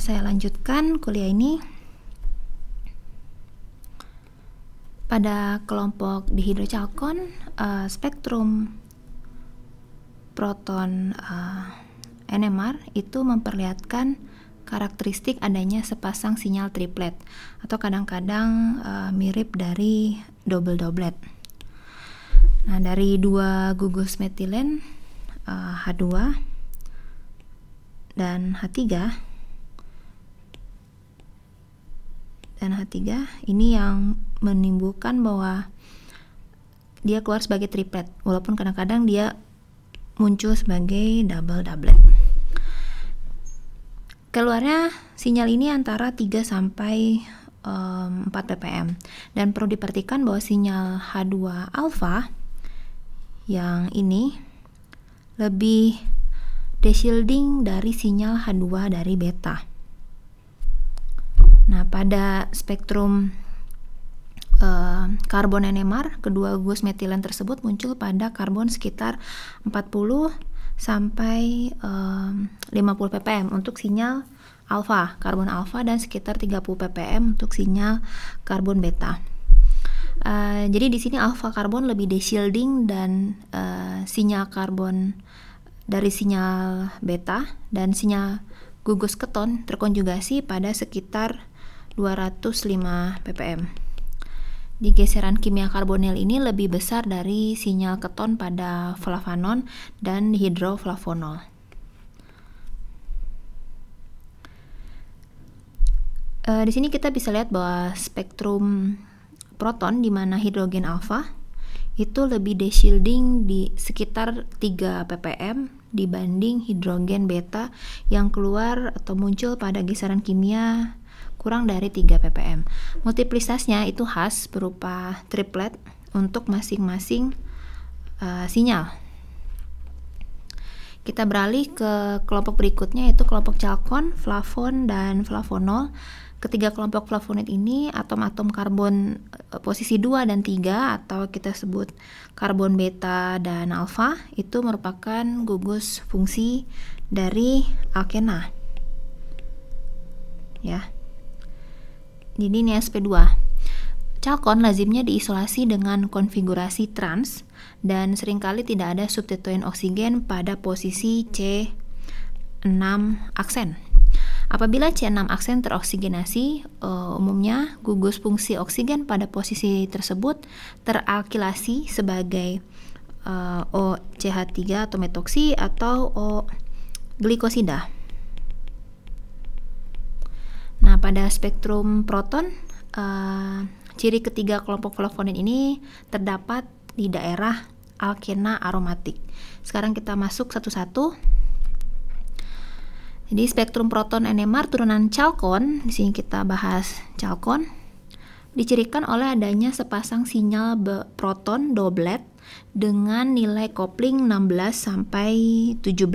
Saya lanjutkan kuliah ini. Pada kelompok dihidrochalkon, spektrum proton NMR itu memperlihatkan karakteristik adanya sepasang sinyal triplet atau kadang-kadang mirip dari double doublet. Nah, dari dua gugus metilen H2 dan H3 ini yang menimbulkan bahwa dia keluar sebagai triplet, walaupun kadang-kadang dia muncul sebagai double doublet. Keluarnya sinyal ini antara 3 sampai 4 ppm, dan perlu diperhatikan bahwa sinyal H2 alpha yang ini lebih deshielding dari sinyal H2 dari beta. Nah, pada spektrum karbon NMR, kedua gugus metilen tersebut muncul pada karbon sekitar 40 sampai 50 ppm untuk sinyal alfa, karbon alfa, dan sekitar 30 ppm untuk sinyal karbon beta. Jadi di sini alfa karbon lebih deshielding dan sinyal karbon dari sinyal beta dan sinyal gugus keton terkonjugasi pada sekitar 205 ppm. Di geseran kimia karbonil ini lebih besar dari sinyal keton pada flavonon dan dihidroflavonol. Di sini kita bisa lihat bahwa spektrum proton di mana hidrogen alfa itu lebih deshielding di sekitar 3 ppm dibanding hidrogen beta yang keluar atau muncul pada geseran kimia kurang dari 3 ppm. Multiplisasinya itu khas berupa triplet untuk masing-masing sinyal. Kita beralih ke kelompok berikutnya, yaitu kelompok chalkon, flavon, dan flavonol. Ketiga kelompok flavonoid ini atom-atom karbon posisi 2 dan 3 atau kita sebut karbon beta dan alfa itu merupakan gugus fungsi dari alkena. Ya. Jadi ini sp2. Chalkon lazimnya diisolasi dengan konfigurasi trans dan seringkali tidak ada substituen oksigen pada posisi C6 aksen. Apabila C6 aksen teroksigenasi, umumnya gugus fungsi oksigen pada posisi tersebut teralkilasi sebagai OCH3 atau metoksi atau O glikosida. Nah, pada spektrum proton, ciri ketiga kelompok flavonoid ini terdapat di daerah alkena aromatik. Sekarang kita masuk satu-satu. Jadi spektrum proton NMR turunan chalkon, di sini kita bahas chalkon, dicirikan oleh adanya sepasang sinyal proton doublet dengan nilai kopling 16 sampai 17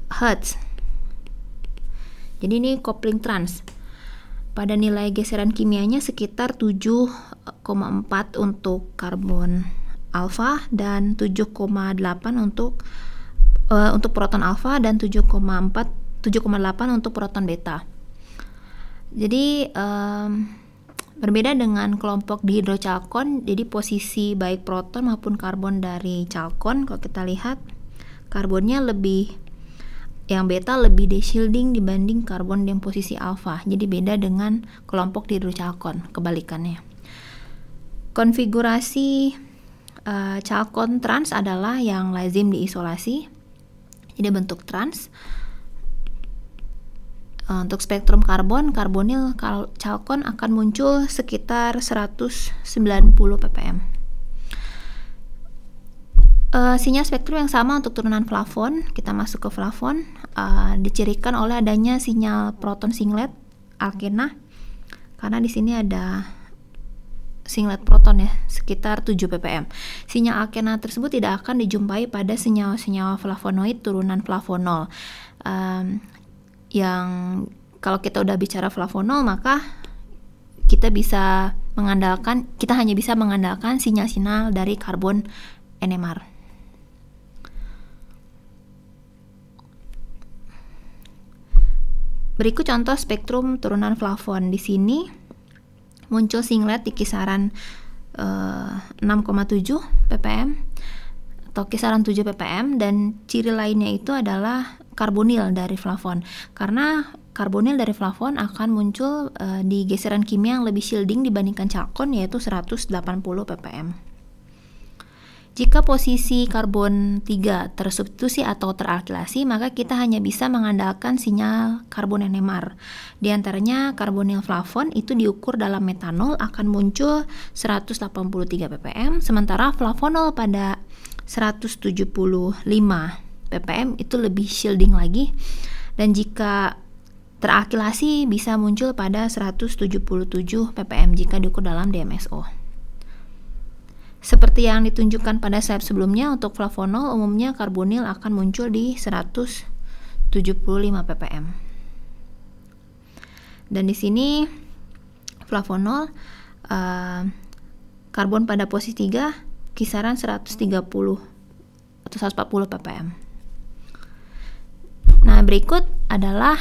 Hz. Jadi ini kopling trans. Pada nilai geseran kimianya sekitar 7,4 untuk karbon alfa dan 7,8 untuk proton alfa dan 7,8 untuk proton beta. Jadi berbeda dengan kelompok dihidrochalkon, jadi posisi baik proton maupun karbon dari chalkon, kalau kita lihat karbonnya yang beta lebih deshielding dibanding karbon yang posisi alfa. Jadi beda dengan kelompok dihidrochalkon, kebalikannya. Konfigurasi chalkon trans adalah yang lazim diisolasi. Jadi bentuk trans. Untuk spektrum karbonil chalkon akan muncul sekitar 190 ppm. Sinyal spektrum yang sama untuk turunan flavon. Kita masuk ke flavon, dicirikan oleh adanya sinyal proton singlet alkena, karena di sini ada singlet proton ya, sekitar 7 ppm. Sinyal alkena tersebut tidak akan dijumpai pada senyawa-senyawa flavonoid turunan flavonol. Yang kalau kita udah bicara flavonol, maka kita hanya bisa mengandalkan sinyal-sinyal dari karbon NMR. Berikut contoh spektrum turunan flavon. Di sini muncul singlet di kisaran 6,7 ppm atau kisaran 7 ppm, dan ciri lainnya itu adalah karbonil dari flavon. Karena karbonil dari flavon akan muncul di geseran kimia yang lebih shielding dibandingkan chalcone, yaitu 180 ppm. Jika posisi karbon 3 tersubstitusi atau teralkilasi, maka kita hanya bisa mengandalkan sinyal karbon NMR. Di antaranya karbonil flavon itu diukur dalam metanol akan muncul 183 ppm, sementara flavonol pada 175 ppm itu lebih shielding lagi, dan jika teralkilasi bisa muncul pada 177 ppm jika diukur dalam DMSO. Seperti yang ditunjukkan pada slide sebelumnya, untuk flavonol umumnya karbonil akan muncul di 175 ppm. Dan di sini flavonol karbon pada posisi 3 kisaran 130 atau 140 ppm. Nah, berikut adalah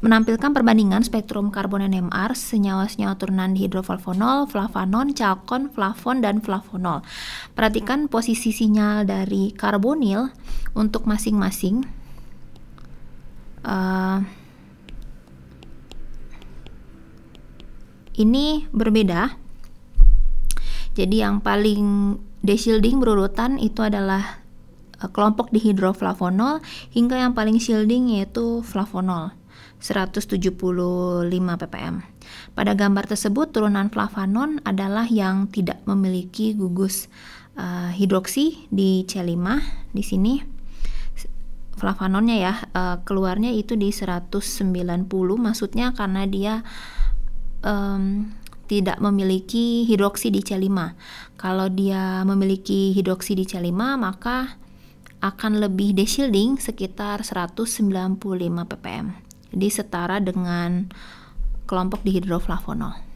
menampilkan perbandingan spektrum karbon NMR senyawa-senyawa turunan dihidroflavonol, flavanon, chalcone, flavon, dan flavonol. Perhatikan posisi sinyal dari karbonil untuk masing-masing. Ini berbeda. Jadi yang paling deshielding berurutan itu adalah kelompok dihidroflavonol, hingga yang paling shielding yaitu flavonol 175 ppm. Pada gambar tersebut turunan flavanon adalah yang tidak memiliki gugus hidroksi di C5. Di sini flavanonnya ya keluarnya itu di 190, maksudnya karena dia tidak memiliki hidroksi di C5. Kalau dia memiliki hidroksi di C5 maka akan lebih deshielding sekitar 195 ppm. Jadi setara dengan kelompok dihidroflavonol.